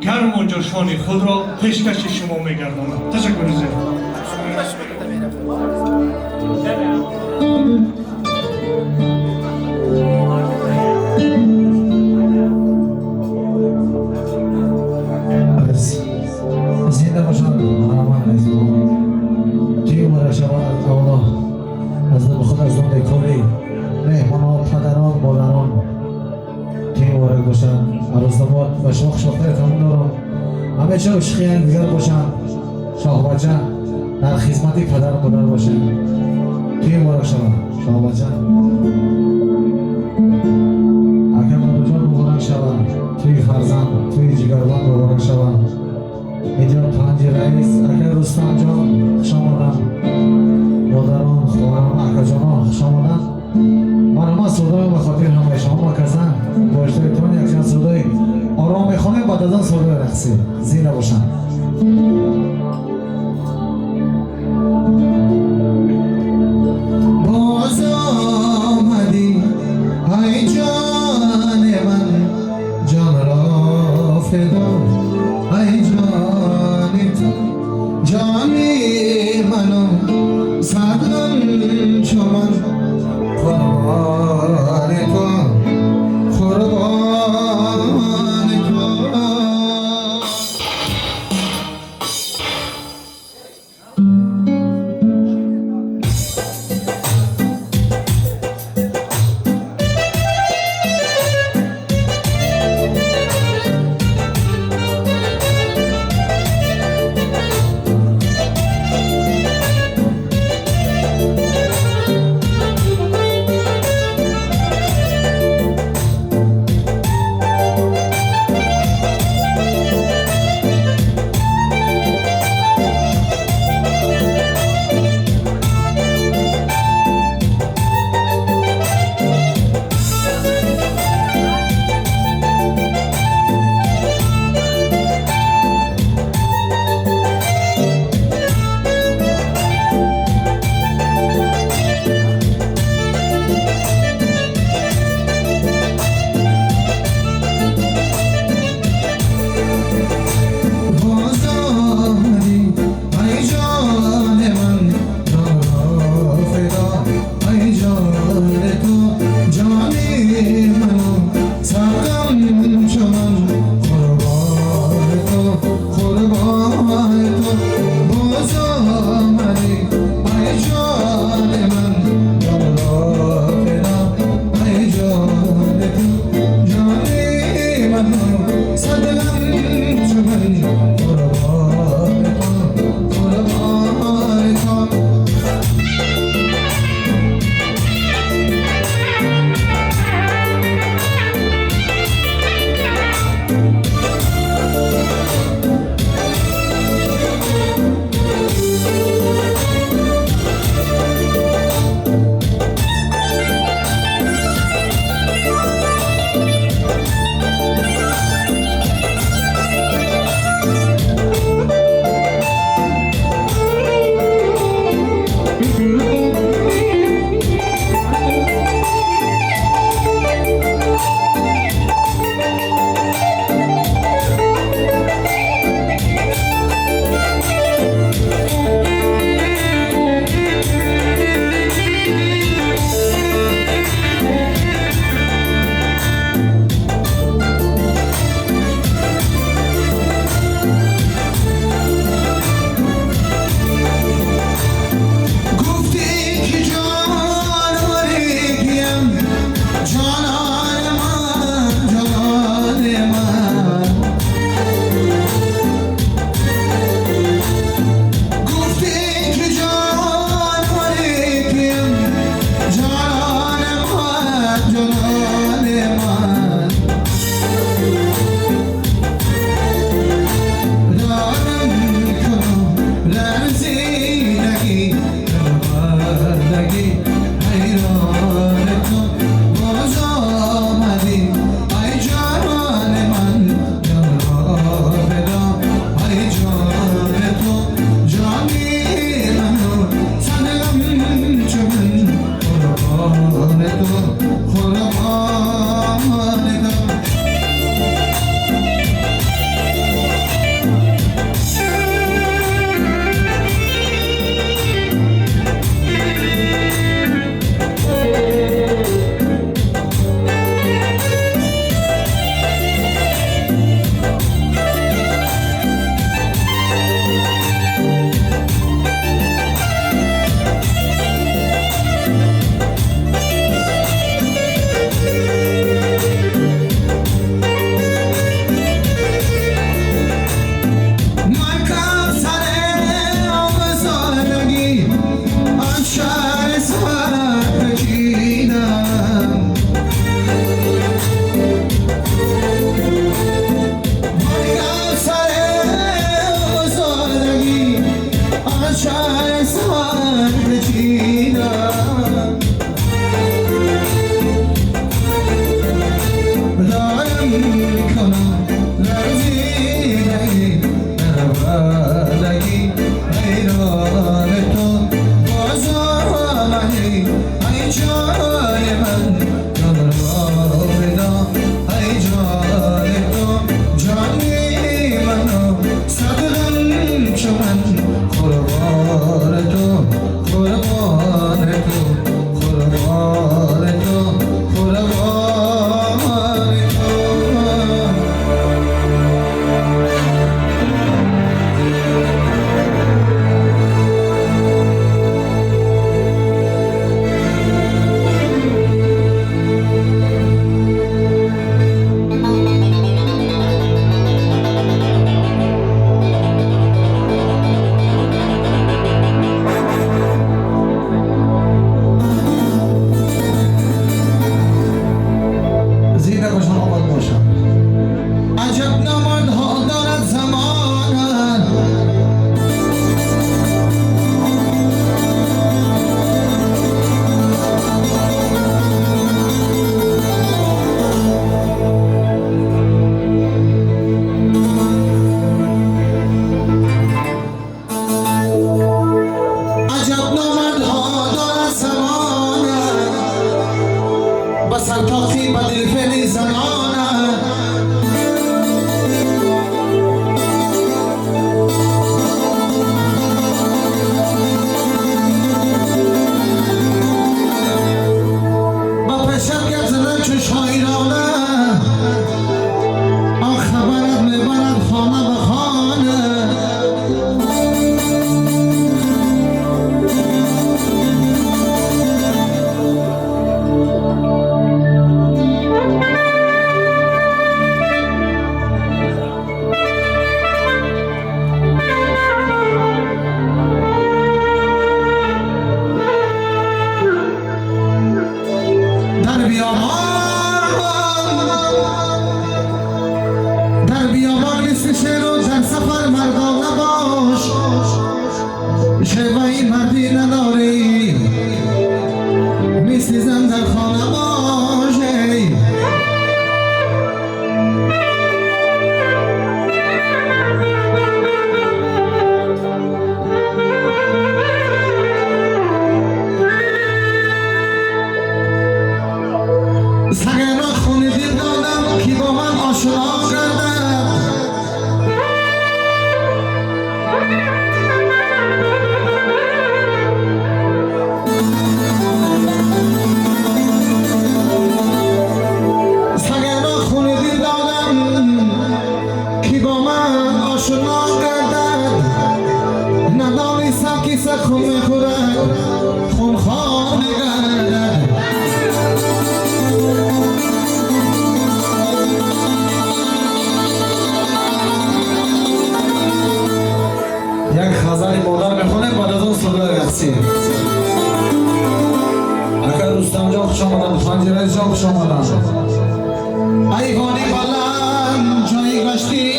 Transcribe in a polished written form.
گرم و جوشان خود را پیشکش شما می‌گردانم. تشکر زیاد. زنده باشند قهرمان عزیزم. تیم را شود اولا از دل خود از دل کلی مهمانان پدران مادران تیم وارد باشند. عروس‌داماد و شاخ شاخته تمام دارم همه چه عشقی دیگر باشند. شاه بچه در خدمت پدر مادر باشند. تیم وارد شود شاه بچه اکرم جان مبارک شود. توی فرزند توی جگربان مبارک شود. اینجا پنج رئیس اکر رستم جان خوش آمدن. مادران خواهران اکا جانان خوش آمدن. من همه صدای به خاطر همه شما کسان باشته تون یک چند صدای آرام میخونه بعد از آن صدای رقصی زیره باشن. باز آمدی ای جان من جان را فدا ای جان تو جانی منو صدم چمن قربان تو قربان تو. آشنا گردد ندانستم که سخن میخورد خونخوار میگردد یک خزانی مادر میخونه بعد از اون سودا رقصی اگر رستم جا خوش آمدن خنجر جا خوش آمدن ایوانی بلند جایی گشتی